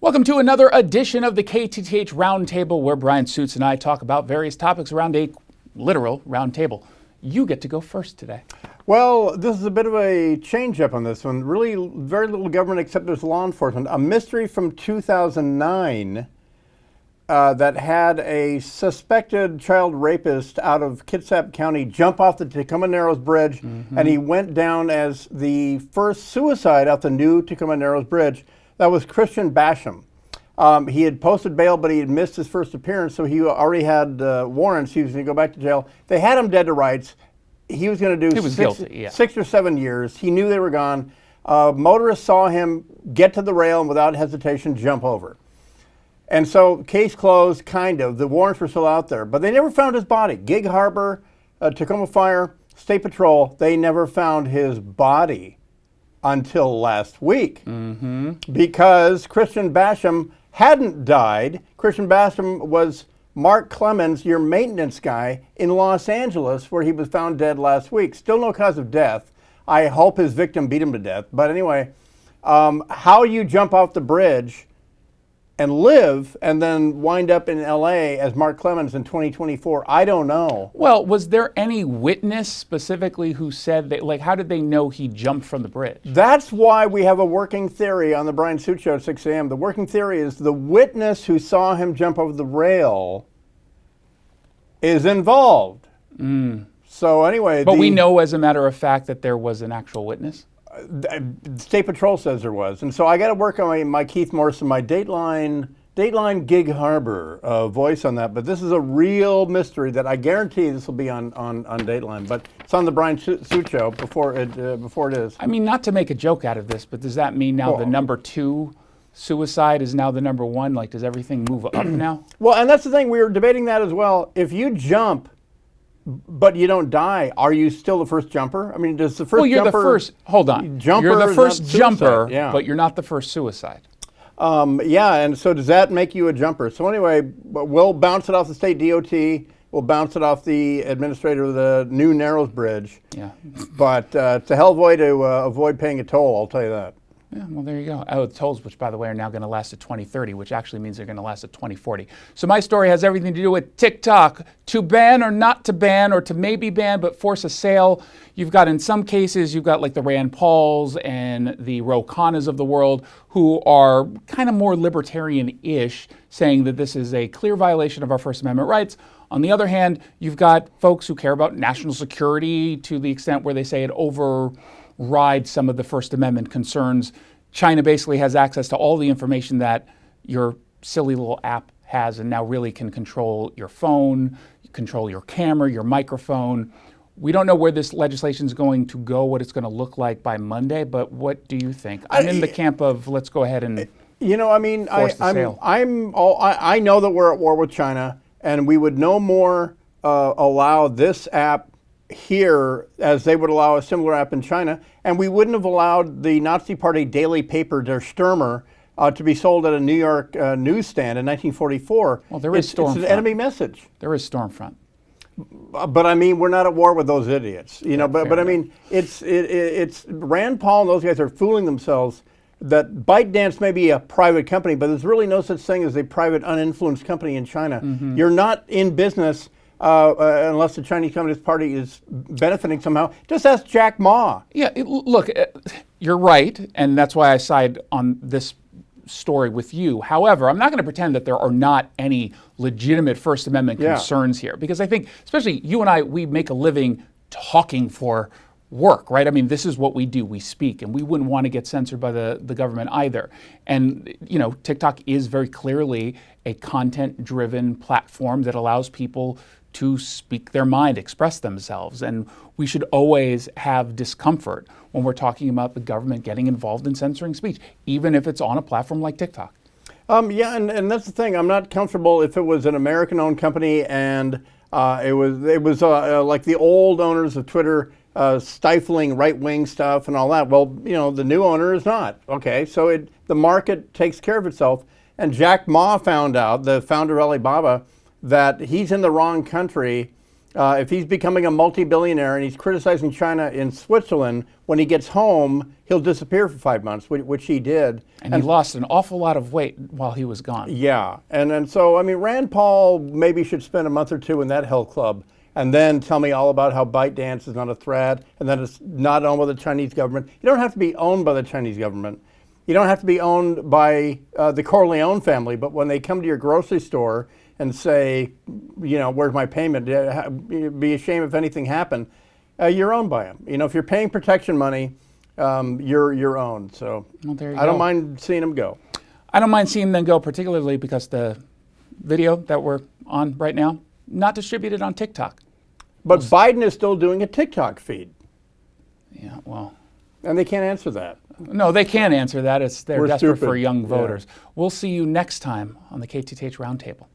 Welcome to another edition of the KTTH Roundtable, where Bryan Suits and I talk about various topics around a literal round table. You get to go first today. Well, this is a bit of a change-up on this one. Really very little government except there's law enforcement. A mystery from 2009 that had a suspected child rapist out of Kitsap County jump off the Tacoma Narrows Bridge, and he went down as the first suicide off the new Tacoma Narrows Bridge. That was Christian Basham. He had posted bail, but he had missed his first appearance, so he already had warrants. He was going to go back to jail. They had him dead to rights. He was going to do 6 or 7 years. He knew they were gone. Motorists saw him get to the rail and without hesitation jump over. And so case closed, kind of. The warrants were still out there, but they never found his body. Gig Harbor, Tacoma Fire, State Patrol, they never found his body until last week because Christian Basham hadn't died. Christian Basham was Mark Clemens, your maintenance guy in Los Angeles, where he was found dead last week. Still no cause of death. I hope his victim beat him to death. But anyway, how you jump off the bridge and live and then wind up in LA as Mark Clemens in 2024, I don't know. Well, was there any witness specifically who said that, like, how did they know he jumped from the bridge? That's why we have a working theory on the Bryan Suits Show at 6 a.m. The working theory is the witness who saw him jump over the rail is involved. So anyway. But we know as a matter of fact that there was an actual witness? State Patrol says there was. And so I got to work on my Keith Morrison, my Dateline Gig Harbor voice on that. But this is a real mystery that I guarantee this will be on Dateline. But it's on the Bryan Suits Show before it is. I mean, not to make a joke out of this, but does that mean now the number 2 suicide is now the number 1? Like, does everything move up now? Well, and that's the thing. We were debating that as well. If you jump but you don't die, are you still the first jumper? I mean, does the first you're jumper... the first, hold on. You're the first jumper, but you're not the first suicide. Yeah, and so does that make you a jumper? So anyway, we'll bounce it off the state DOT. We'll bounce it off the administrator of the new Narrows Bridge. Yeah. But it's a hell of a way to avoid paying a toll, I'll tell you that. Yeah, well, there you go. Oh, the tolls, which, by the way, are now going to last to 2030, which actually means they're going to last to 2040. So my story has everything to do with TikTok. To ban or not to ban, or to maybe ban but force a sale. You've got, in some cases, you've got like the Rand Pauls and the Ro Khannas of the world who are kind of more libertarian-ish, saying that this is a clear violation of our First Amendment rights. On the other hand, you've got folks who care about national security to the extent where they say it overrides some of the First Amendment concerns. China basically has access to all the information that your silly little app has and now really can control your phone, control your camera, your microphone. We don't know where this legislation is going to go, what it's going to look like by Monday, but what do you think? I'm in the camp of let's go ahead and force the sale. I know that we're at war with China, and we would no more allow this app here as they would allow a similar app in China, and we wouldn't have allowed the Nazi Party daily paper Der Stürmer to be sold at a New York newsstand in 1944. Well, there is Stormfront. It's an enemy message. There is Stormfront. But I mean, we're not at war with those idiots, you know. But I mean, it's Rand Paul and those guys are fooling themselves that ByteDance may be a private company, but there's really no such thing as a private, uninfluenced company in China. You're not in business unless the Chinese Communist Party is benefiting somehow. Just ask Jack Ma. Yeah, look, you're right, and that's why I side on this story with you. However, I'm not going to pretend that there are not any legitimate First Amendment concerns here, because I think, especially you and I, we make a living talking for work, right? I mean, this is what we do. We speak, and we wouldn't want to get censored by the government either. And, you know, TikTok is very clearly a content-driven platform that allows people to speak their mind, express themselves. And we should always have discomfort when we're talking about the government getting involved in censoring speech, even if it's on a platform like TikTok. Yeah, and that's the thing. I'm not comfortable if it was an American-owned company and it was like the old owners of Twitter stifling right-wing stuff and all that. Well, you know, the new owner is not. Okay, so the market takes care of itself. And Jack Ma found out, the founder of Alibaba, that he's in the wrong country If he's becoming a multi-billionaire and he's criticizing China in Switzerland, when he gets home, he'll disappear for 5 months, which he did. And he lost an awful lot of weight while he was gone. Yeah, and so, I mean, Rand Paul maybe should spend a month or two in that hell club and then tell me all about how ByteDance is not a threat and that it's not owned by the Chinese government. You don't have to be owned by the Chinese government. You don't have to be owned by the Corleone family, but when they come to your grocery store and say, you know, where's my payment? Be a shame if anything happened. You're owned by them. You know, if you're paying protection money, you're owned. So Well, I don't mind seeing them go. I don't mind seeing them go, particularly because the video that we're on right now, not distributed on TikTok. But Biden is still doing a TikTok feed. Yeah, well. And they can't answer that. No, they can't answer that. They're We're desperate stupid. for young Yeah. voters. We'll see you next time on the KTTH Roundtable.